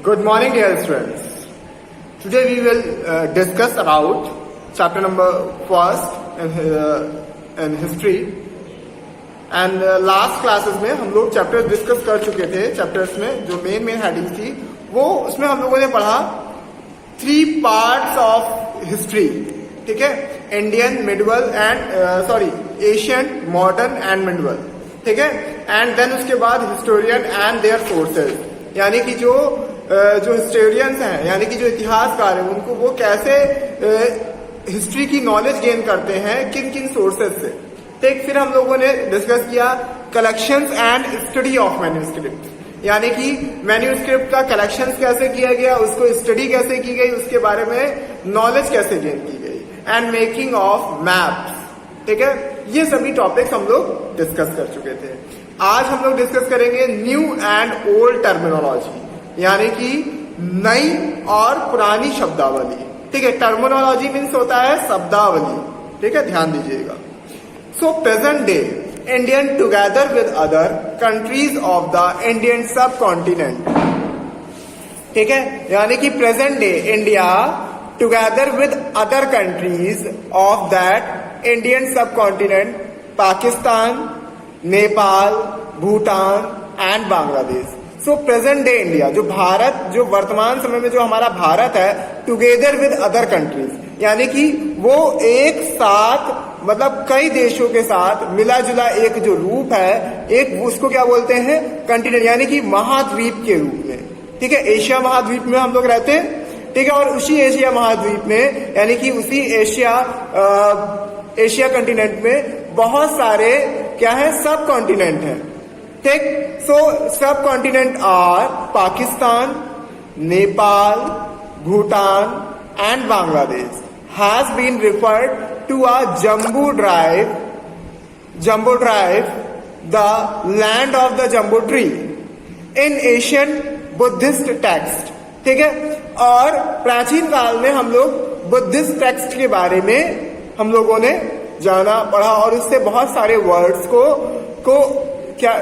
Good morning, dear students. Today we will discuss about chapter number first in history. And last classes में हम लोग chapters discuss कर चुके थे. Chapters में जो main heading थी वो उसमें हम लोगों ने पढ़ा 3 parts of history. ठीक है, Indian, medieval and Asian, modern and medieval. ठीक है, एंड देन उसके बाद हिस्टोरियन एंड देयर सोर्सेज, यानी कि जो हिस्टोरियंस हैं, यानी कि जो इतिहासकार हैं, उनको वो कैसे हिस्ट्री की नॉलेज गेन करते हैं, किन किन सोर्सेज से. ठीक, फिर हम लोगों ने डिस्कस किया collections and study of manuscript, यानी कि मैन्यूस्क्रिप्ट का कलेक्शंस कैसे किया गया, उसको स्टडी कैसे की गई, उसके बारे में नॉलेज कैसे गेन की गई, एंड मेकिंग ऑफ मैप्स. ठीक है, ये सभी टॉपिक्स हम लोग डिस्कस कर चुके थे. आज हम लोग डिस्कस करेंगे न्यू एंड ओल्ड टर्मिनोलॉजी, यानी कि नई और पुरानी शब्दावली. ठीक है, टर्मिनोलॉजी मीन्स होता है शब्दावली. ठीक है, ध्यान दीजिएगा. So present day Indian together with other countries of the Indian subcontinent. ठीक है, यानी कि present day India together with other countries of that Indian subcontinent, Pakistan, Nepal, Bhutan and Bangladesh. So present day India, जो भारत, जो वर्तमान समय में जो हमारा भारत है, टुगेदर विद अदर कंट्रीज, यानी कि वो एक साथ, मतलब कई देशों के साथ मिला जुला एक जो रूप है, एक उसको क्या बोलते हैं, कंटिनेंट, यानी कि महाद्वीप के रूप में. ठीक है, एशिया महाद्वीप में हम लोग रहते हैं. ठीक है, और उसी एशिया महाद्वीप में, यानी कि उसी एशिया कंटिनेंट में बहुत सारे क्या है, सब कॉन्टिनेंट हैं. ठीक, so subcontinent are Pakistan, Nepal, Bhutan and Bangladesh has been referred to a Jambudvipa, the land of the Jambu tree in Asian Buddhist text. ठीक है, और प्राचीन काल में हम लोग बुद्धिस्ट टेक्स्ट के बारे में हम लोगों ने जाना, पढ़ा, और उससे बहुत सारे वर्ड्स को क्या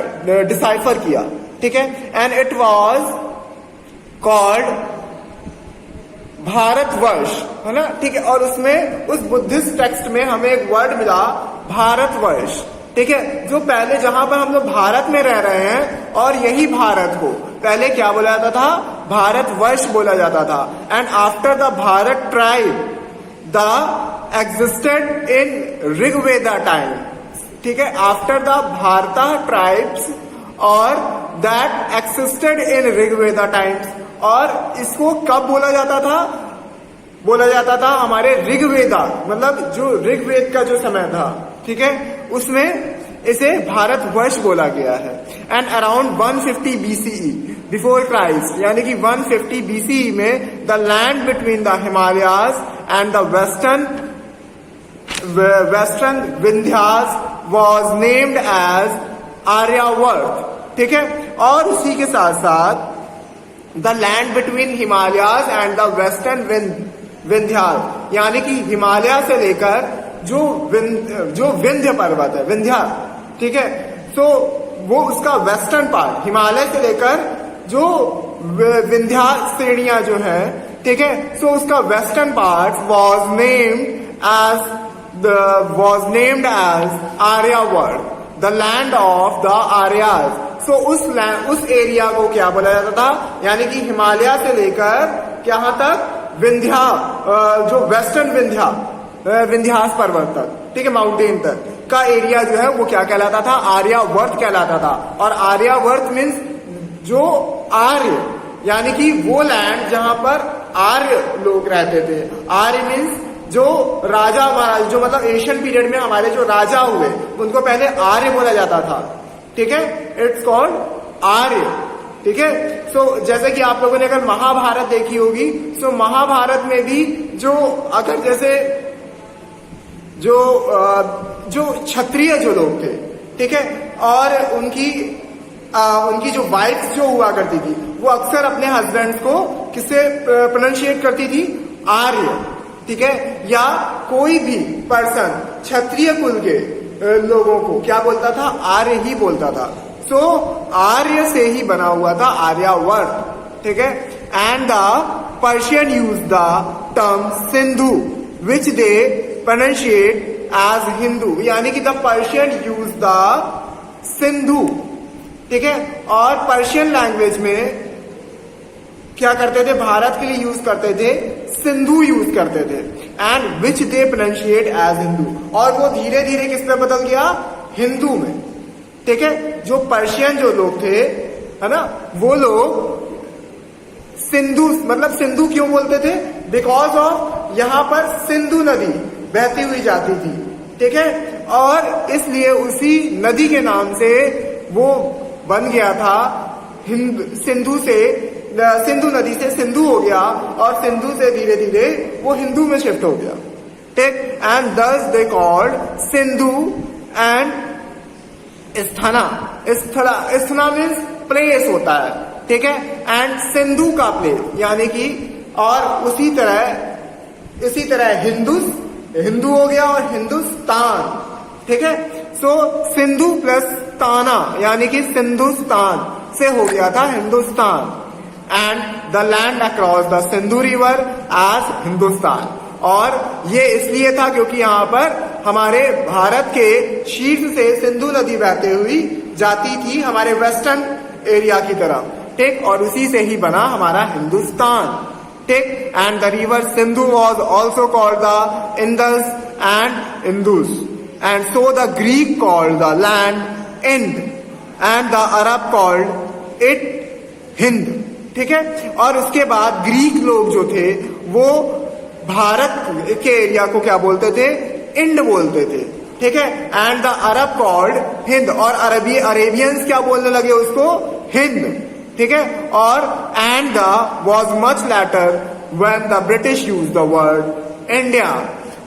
डिसाइफर किया. ठीक है, and it was called Bharatvarsh, है ना. ठीक है, और उसमें उस बुद्धिस्ट टेक्स्ट में हमें एक वर्ड मिला, भारतवर्ष. ठीक है, जो पहले जहां पर हम लोग भारत में रह रहे हैं और यही भारत हो, पहले क्या बोला जाता था, भारतवर्ष बोला जाता था. And after the Bharat tribe the existed in Rigveda time. ठीक है, आफ्टर द भारता ट्राइब्स और that existed in Rigveda times. और इसको कब बोला जाता था, बोला जाता था हमारे ऋग्वेदा, मतलब जो ऋग्वेद का जो समय था. ठीक है, उसमें इसे भारतवर्ष बोला गया है. And around 150 BCE before Christ, यानी कि 150 BCE में the land between the Himalayas and the western Vindhyas was named as Aryavarta. ठीक है, और उसी के साथ साथ the land between Himalayas and the western Vindhyas, यानी कि हिमालय से लेकर जो विंध्य पर्वत है, विंध्या. ठीक है, तो वो उसका वेस्टर्न पार्ट, हिमालय से लेकर जो विंध्या श्रेणियां जो है, ठीक है, सो उसका western part was named as Aryavarta, the land of the Aryas. So उस एरिया को क्या बोला जाता था, यानी कि हिमालय से लेकर यहाँ तक विंध्या, जो वेस्टर्न विंध्यास पर्वत तक, ठीक है, माउंटेन तक का एरिया जो है वो क्या कहलाता था, आर्यावर्त कहलाता था. और आर्यावर्त मीन्स जो आर्य, यानी कि वो लैंड जहां पर आर्य लोग रहते थे. आर्य मीन्स जो राजा महाराज, जो मतलब एशियन पीरियड में हमारे जो राजा हुए, उनको पहले आर्य बोला जाता था. ठीक है, इट्स कॉल्ड आर्य. ठीक है, सो जैसे कि आप लोगों ने अगर महाभारत देखी होगी, सो महाभारत में भी जो अगर जैसे जो क्षत्रिय जो लोग थे, ठीक है, और उनकी जो वाइफ्स जो हुआ करती थी, वो अक्सर अपने हस्बैंड्स को किससे प्रोनाउंशिएट करती थी, आर्य. ठीक है, या कोई भी पर्सन क्षत्रिय कुल के लोगों को क्या बोलता था, आर्य ही बोलता था. सो आर्य से ही बना हुआ था आर्यावर्त. ठीक है, and the Persian use the term Sindhu which they pronunciate as Hindu, यानी कि the Persian use the Sindhu, ठीक है। और पर्शियन लैंग्वेज में क्या करते थे, भारत के लिए यूज करते थे सिंधु यूज करते थे, and which they pronounciate as Hindu, और वो धीरे धीरे किस पे बदल गया, हिंदू में, ठीक है। जो पर्शियन जो लोग थे, है ना, वो लोग सिंधु, मतलब सिंधु क्यों बोलते थे, बिकॉज ऑफ यहां पर सिंधु नदी बहती हुई जाती थी, ठीक है, और इसलिए उसी नदी के नाम से वो बन गया था सिंधु से, सिंधु नदी से सिंधु हो गया, और सिंधु से धीरे धीरे वो हिंदू में शिफ्ट हो गया, ठीक। And thus they called Sindhu and sthana, sthana means place होता है, ठीक है, एंड सिंधु का प्लेस यानी कि, और इसी तरह हिंदू हो गया और हिंदुस्तान, ठीक है। सो सिंधु प्लस ताना यानी कि सिंधुस्तान से हो गया था Hindustan, and the land across the Sindhu river as Hindustan, और ये इसलिए था क्योंकि यहाँ पर हमारे भारत के शीर्ष से सिंधु नदी बहते हुई जाती थी हमारे वेस्टर्न एरिया की तरफ, ठीक, और उसी से ही बना हमारा हिंदुस्तान, ठीक। And the river Sindhu was also called the Indus and Indus, and so the Greek called the land Ind and the Arab called it Hind, ठीक है। और उसके बाद ग्रीक लोग जो थे वो भारत के एरिया को क्या बोलते थे, इंड बोलते थे, ठीक है, and the Arab called Hind, और अरेबियंस क्या बोलने लगे उसको, हिंद, ठीक है। और and the was much later when the British use the word India,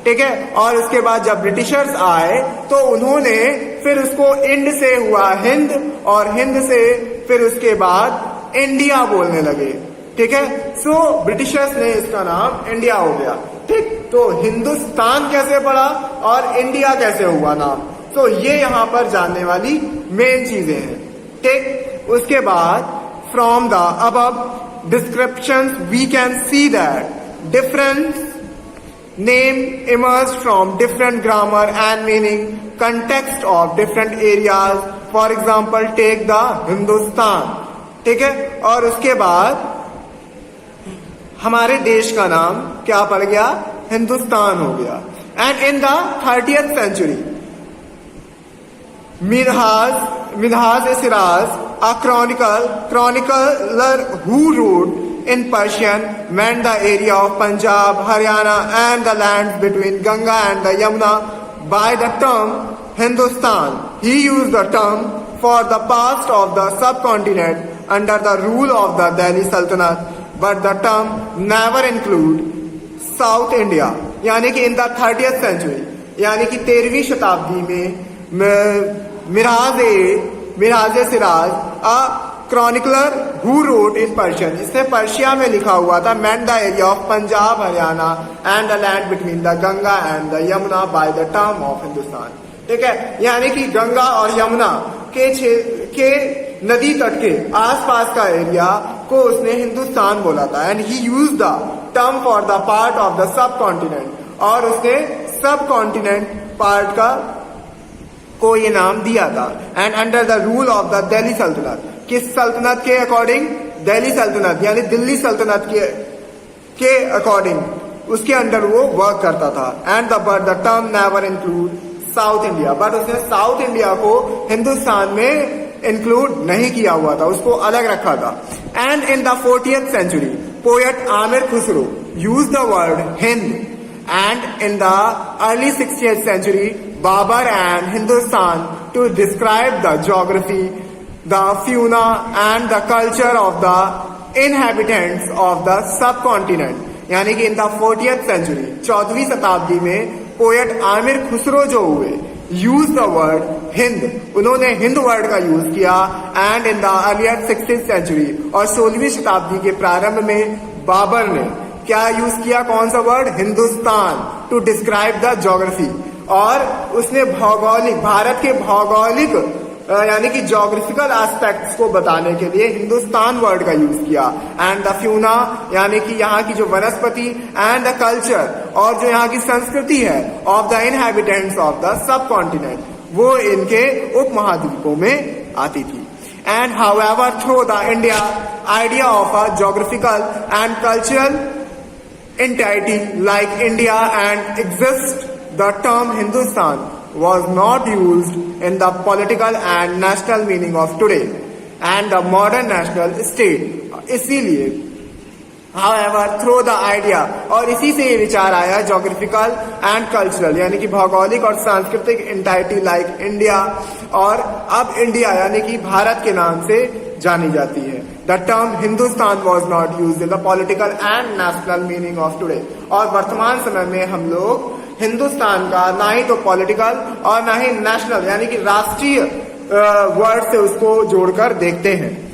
ठीक है। और उसके बाद जब ब्रिटिशर्स आए तो उन्होंने फिर उसको इंड से हुआ हिंद, और हिंद से फिर उसके बाद इंडिया बोलने लगे, ठीक है। सो ब्रिटिशर्स ने इसका नाम इंडिया हो गया, ठीक। तो हिंदुस्तान कैसे पड़ा और इंडिया कैसे हुआ नाम, तो ये यहां पर जानने वाली मेन चीजें हैं, ठीक। उसके बाद from the above descriptions we can see that difference name emerged from different grammar and meaning context of different areas. For example, take the Hindustan, ठीक है। और उसके बाद हमारे देश का नाम क्या पड़ गया, हिंदुस्तान हो गया। And in the 30th century Minhaj Siraz, a chronicler who wrote in Persian, meant the area of Punjab, Haryana and the lands between Ganga and the Yamuna by the term Hindustan. He used the term for the past of the subcontinent under the rule of the Delhi Sultanate, but the term never include South India. यानी कि in the 30th century, यानी कि 13वीं शताब्दी में Miraj Siraj, a chronicler who wrote in Persian, इसने Persia में लिखा हुआ था, meant the area of Punjab, Haryana and the land between the Ganga and the Yamuna by the term of Hindustan, ठीक है। यानी कि गंगा और यमुना के नदी तट के आसपास का एरिया को उसने हिंदुस्तान बोला था, and he use the term for the part of the sub continent, और उसने सब कॉन्टिनेंट पार्ट का को ये नाम दिया था, and under the rule of the Delhi सल्तनत, किस सल्तनत के अकॉर्डिंग, दिल्ली सल्तनत यानी दिल्ली सल्तनत के अकॉर्डिंग उसके अंडर वो वर्क करता था। And the term never include south India, but उसने साउथ इंडिया को हिंदुस्तान में इंक्लूड नहीं किया हुआ था, उसको अलग रखा था। And in the 40th century poet Aamir Khusro use the word Hind, and in the early 60th century Babar and Hindustan to describe the geography, the fauna and the culture of the inhabitants of the subcontinent. यानी कि in the 40th century 14वीं शताब्दी में poet Aamir Khusro जो हुए, use the word Hind, उन्होंने Hind word का use किया। And in the earlier 16th century और 16वीं शताब्दी के प्रारंभ में बाबर ने क्या यूज किया, कौन सा word, Hindustan, to describe the geography, और उसने भौगोलिक, भारत के भौगोलिक यानी कि जोग्राफिकल एस्पेक्ट्स को बताने के लिए हिंदुस्तान वर्ड का यूज किया। एंड द फ्यूना यानी कि यहाँ की जो वनस्पति, एंड द कल्चर और जो यहाँ की संस्कृति है, of the inhabitants of the sub continent, वो इनके उप महाद्वीपों में आती थी। And however, through the India idea of a geographical and cultural entity like India and exist, the term Hindustan was not used in the political and national meaning of today and the modern national state. इसीलिए however, through the idea, और इसी से ये विचार आया geographical and cultural यानी कि भौगोलिक और सांस्कृतिक एंटाइटी लाइक इंडिया, और अब इंडिया यानी कि भारत के नाम से जानी जाती है। The term Hindustan was not use in the political and national meaning of today, और वर्तमान समय में हम लोग हिंदुस्तान का ना ही तो पॉलिटिकल और ना ही नेशनल यानी कि राष्ट्रीय वर्ड से उसको जोड़कर देखते हैं।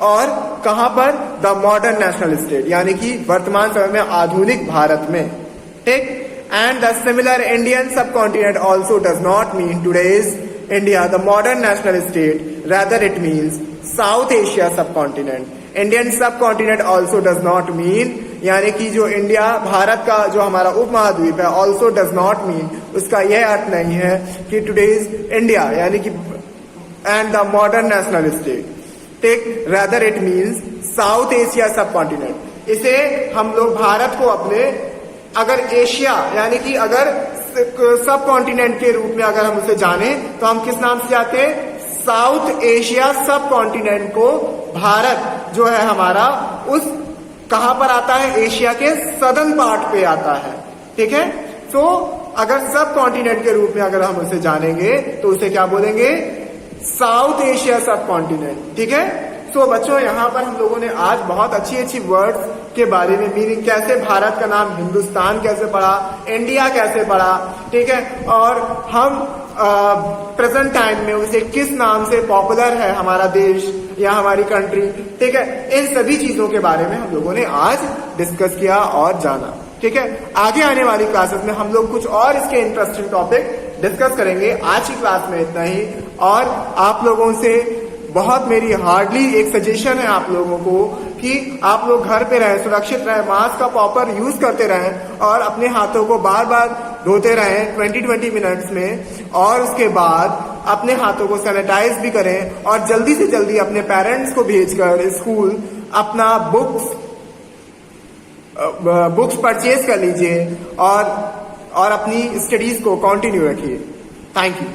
और कहां पर? द मॉडर्न नेशनल स्टेट यानी कि वर्तमान समय में आधुनिक भारत में, ठीक। एंड द सिमिलर इंडियन सब continent also does not mean today's India the modern national state, rather it means south Asia सब कॉन्टिनेंट। इंडियन सब continent also does not mean यानी कि जो इंडिया भारत का जो हमारा उप महाद्वीप है, ऑल्सो डज नॉट मीन, उसका यह अर्थ नहीं है कि टूडेज इंडिया यानी कि and the modern national state, ठीक। rather it means south Asia सब कॉन्टिनेंट। इसे हम लोग भारत को अपने अगर एशिया यानी कि अगर सब कॉन्टिनेंट के रूप में अगर हम उसे जाने तो हम किस नाम से जाते हैं? साउथ एशिया सब कॉन्टिनेंट को भारत जो है हमारा उस कहां पर आता है? एशिया के सदर्न पार्ट पे आता है, ठीक है। तो अगर सब कॉन्टिनेंट के रूप में अगर हम उसे जानेंगे तो उसे क्या बोलेंगे? साउथ एशिया सब कॉन्टिनेंट, ठीक है। तो बच्चों यहाँ पर हम लोगों ने आज बहुत अच्छी अच्छी वर्ड्स के बारे में, मीनिंग कैसे भारत का नाम हिंदुस्तान कैसे पड़ा, इंडिया कैसे पड़ा, ठीक है, और हम प्रेजेंट टाइम में उसे किस नाम से पॉपुलर है हमारा देश या हमारी कंट्री, ठीक है, इन सभी चीजों के बारे में हम लोगों ने आज डिस्कस किया और जाना, ठीक है। आगे आने वाली क्लासेस में हम लोग कुछ और इसके इंटरेस्टिंग टॉपिक डिस्कस करेंगे। आज की क्लास में इतना ही, और आप लोगों से बहुत मेरी हार्डली एक सजेशन है आप लोगों को कि आप लोग घर पे रहें, सुरक्षित रहें, मास्क का प्रॉपर यूज करते रहें और अपने हाथों को बार बार धोते रहें 20-20 मिनट्स में, और उसके बाद अपने हाथों को सैनिटाइज भी करें, और जल्दी से जल्दी अपने पेरेंट्स को भेजकर स्कूल अपना बुक्स परचेज कर लीजिए और अपनी स्टडीज को कंटिन्यू रखिए। Thank you.